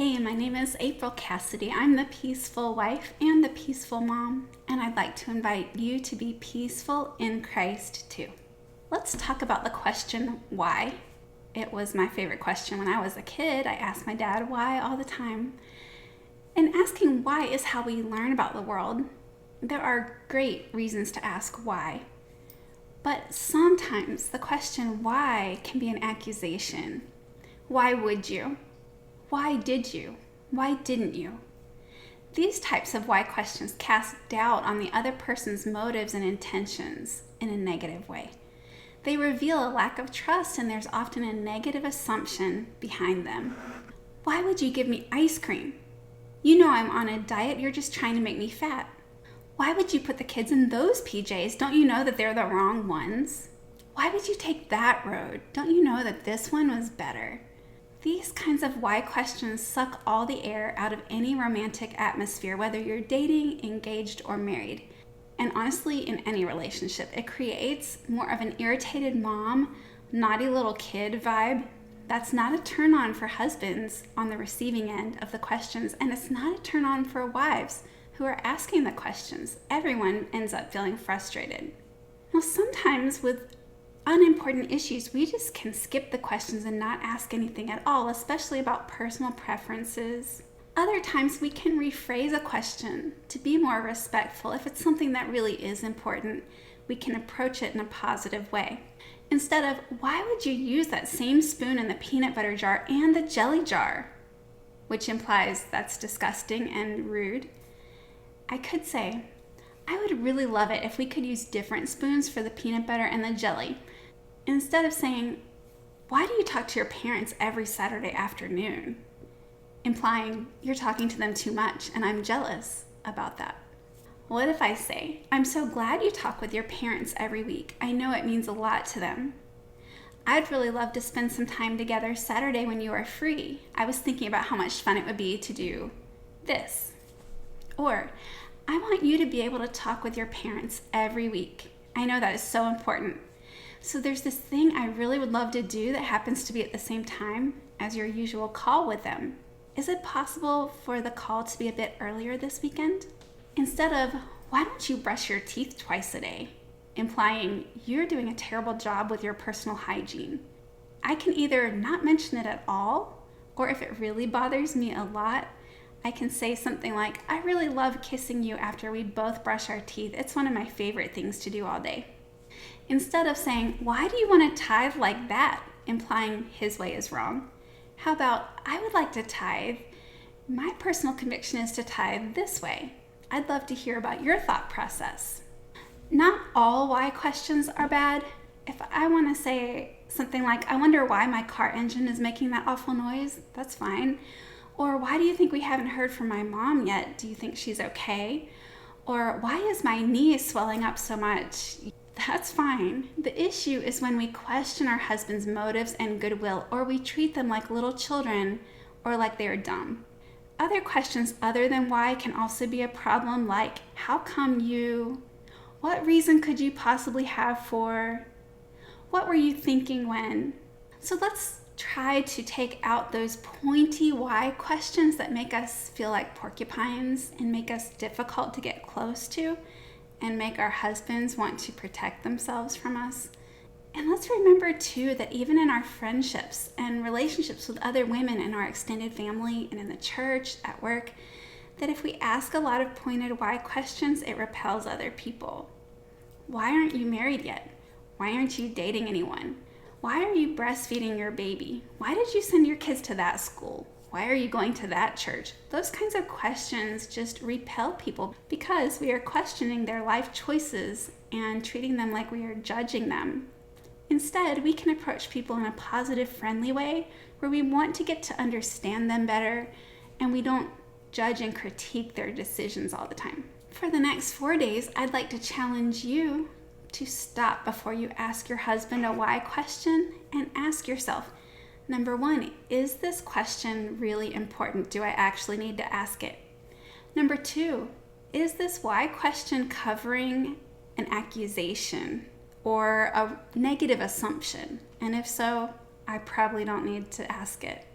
Hey, my name is April Cassidy. I'm the peaceful wife and the peaceful mom, and I'd like to invite you to be peaceful in Christ too. Let's talk about the question, why? It was my favorite question when I was a kid. I asked my dad why all the time. And asking why is how we learn about the world. There are great reasons to ask why. But sometimes the question why can be an accusation. Why would you? Why did you? Why didn't you? These types of why questions cast doubt on the other person's motives and intentions in a negative way. They reveal a lack of trust, and there's often a negative assumption behind them. Why would you give me ice cream? You know I'm on a diet, you're just trying to make me fat. Why would you put the kids in those PJs? Don't you know that they're the wrong ones? Why would you take that road? Don't you know that this one was better? These kinds of why questions suck all the air out of any romantic atmosphere, whether you're dating, engaged, or married. And honestly, in any relationship, it creates more of an irritated mom, naughty little kid vibe. That's not a turn on for husbands on the receiving end of the questions, and it's not a turn on for wives who are asking the questions. Everyone ends up feeling frustrated. Now, sometimes with unimportant issues, we just can skip the questions and not ask anything at all, especially about personal preferences. Other times we can rephrase a question to be more respectful. If it's something that really is important, we can approach it in a positive way. Instead of, why would you use that same spoon in the peanut butter jar and the jelly jar? Which implies that's disgusting and rude. I could say, I would really love it if we could use different spoons for the peanut butter and the jelly. Instead of saying, why do you talk to your parents every Saturday afternoon? Implying you're talking to them too much and I'm jealous about that. What if I say, I'm so glad you talk with your parents every week. I know it means a lot to them. I'd really love to spend some time together Saturday when you are free. I was thinking about how much fun it would be to do this. Or, I want you to be able to talk with your parents every week. I know that is so important. So there's this thing I really would love to do that happens to be at the same time as your usual call with them. Is it possible for the call to be a bit earlier this weekend? Instead of, why don't you brush your teeth twice a day? Implying you're doing a terrible job with your personal hygiene. I can either not mention it at all, or if it really bothers me a lot, I can say something like, I really love kissing you after we both brush our teeth. It's one of my favorite things to do all day. Instead of saying, why do you want to tithe like that? Implying his way is wrong. How about, I would like to tithe. My personal conviction is to tithe this way. I'd love to hear about your thought process. Not all why questions are bad. If I want to say something like, I wonder why my car engine is making that awful noise, that's fine. Or why do you think we haven't heard from my mom yet? Do you think she's okay? Or why is my knee swelling up so much? That's fine. The issue is when we question our husband's motives and goodwill, or we treat them like little children or like they are dumb. Other questions other than why can also be a problem, like, how come you? What reason could you possibly have for? What were you thinking when? So let's try to take out those pointy why questions that make us feel like porcupines and make us difficult to get close to and make our husbands want to protect themselves from us. And let's remember too that even in our friendships and relationships with other women in our extended family and in the church, at work, that if we ask a lot of pointed why questions, it repels other people. Why aren't you married yet? Why aren't you dating anyone? Why are you breastfeeding your baby? Why did you send your kids to that school? Why are you going to that church? Those kinds of questions just repel people because we are questioning their life choices and treating them like we are judging them. Instead, we can approach people in a positive, friendly way where we want to get to understand them better and we don't judge and critique their decisions all the time. For the next 4 days, I'd like to challenge you to stop before you ask your husband a why question and ask yourself, number 1, is this question really important? Do I actually need to ask it? Number 2, is this why question covering an accusation or a negative assumption? And if so, I probably don't need to ask it.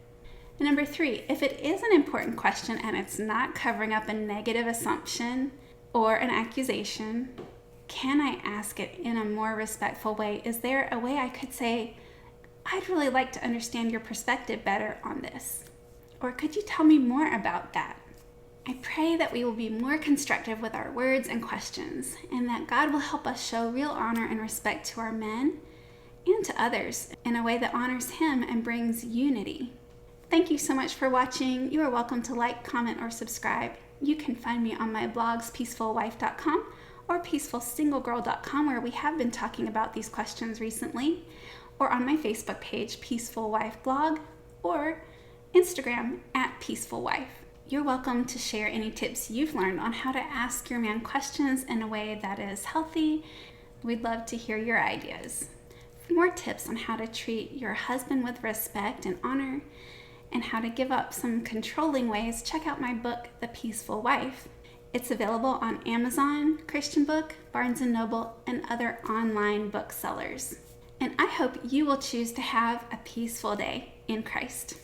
And number 3, if it is an important question and it's not covering up a negative assumption or an accusation, can I ask it in a more respectful way? Is there a way I could say, I'd really like to understand your perspective better on this? Or could you tell me more about that? I pray that we will be more constructive with our words and questions, and that God will help us show real honor and respect to our men and to others in a way that honors Him and brings unity. Thank you so much for watching. You are welcome to like, comment, or subscribe. You can find me on my blogs, peacefulwife.com or peacefulsinglegirl.com, where we have been talking about these questions recently, or on my Facebook page, Peaceful Wife Blog, or Instagram at Peaceful Wife. You're welcome to share any tips you've learned on how to ask your man questions in a way that is healthy. We'd love to hear your ideas. For more tips on how to treat your husband with respect and honor, and how to give up some controlling ways, check out my book, The Peaceful Wife. It's available on Amazon, Christian Book, Barnes & Noble, and other online booksellers. And I hope you will choose to have a peaceful day in Christ.